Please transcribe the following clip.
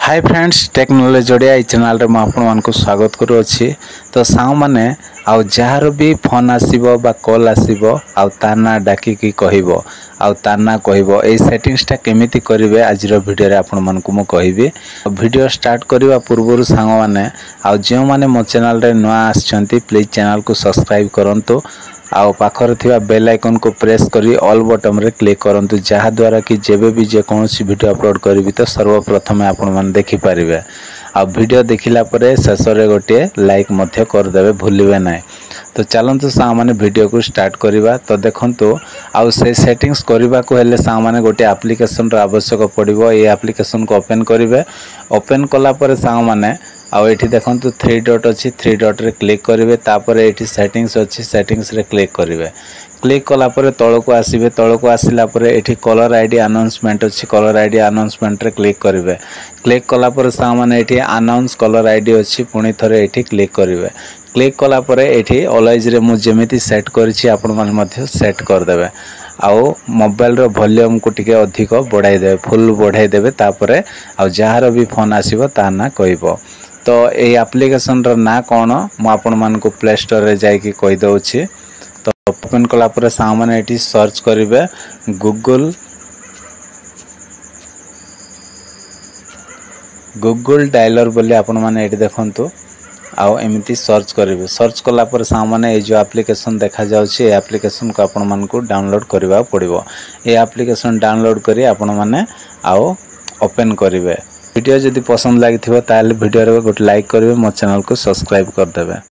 Hi friends technology Odia channel रे आपको स्वागत करुँची। तो साउ माने आउ जार भी फोन आसीबो बा कॉल आसीबो आउ तार ना डाकिकी कहबो आउ तार ना कहबो ए सेटिंग्सटा केमिति करिवे आज वीडियो रे आपण मानकु मो कहबी। वीडियो स्टार्ट करबा पूर्वरु सांग माने आउ जे माने मो चैनल रे नुआ आछंती प्लीज चैनल को सब्सक्राइब करंतु आउ पाखर थिबा बेल आइकन को प्रेस करी ऑल बटन रे क्लिक करंतु जहा द्वारा कि जेबे भी जे कोनोसी वीडियो अपलोड करबी तो सर्वप्रथम आपण मान देखि पारिबे। आ वीडियो देखिला परे शेष रे गोटे लाइक मध्य कर देबे भूलिबे नै। तो चलंतु सा माने वीडियो को स्टार्ट करिबा। तो देखंतु आउ से सेटिंग्स करबा को हेले सा माने गोटे एप्लीकेशन रो आवश्यक पड़िबो। ए एप्लीकेशन को ओपन करिवे। ओपन कला परे सा माने आउ एठी देखंतु 3 डॉट अछि 3 डॉट रे क्लिक करिवे। तापरे एठी सेटिंग्स अछि सेटिंग्स रे क्लिक करिवे। क्लिक कला परे तळको आसीबे। तळको आसिला परे एठी कलर आईडी अनाउंसमेंट अछि कलर आईडी अनाउंसमेंट रे क्लिक करिवे। क्लिक कला परे सा माने एठी अनाउंस कलर आईडी अछि पुणी थरे एठी क्लिक करिवे। क्लिक कला परे एठी ऑलवेज रे मु जेमिति सेट करिछि आपण माने मध्य सेट कर देबे। आउ मोबाइल रो वॉल्यूम को टिके अधिक बढ़ाई देबे फुल बढ़ाई देबे। तापरे आउ जहार भी फोन आसीबो ता ना कहबो। तो ए एप्लीकेशन रो ना कोन मु आपण मान को प्ले स्टोर रे जाई कि कहि दउछि। तो ओपन कला परे सामने एठी सर्च करिवे गूगल डायलर बोली आपण माने एठी देखंतु आउ एमिति सर्च करिवे। सर्च कला पर सामने ए जो एप्लीकेशन देखा जाउछि ए एप्लीकेशन को आपण मान को डाउनलोड करबा पड़िबो। ए एप्लीकेशन डाउनलोड करी आपण माने आउ ओपन करिवे। वीडियो जदि पसंद लागिथिबो ताले वीडियो रे गोटे लाइक करिवे मो चैनल को सब्सक्राइब कर देबे।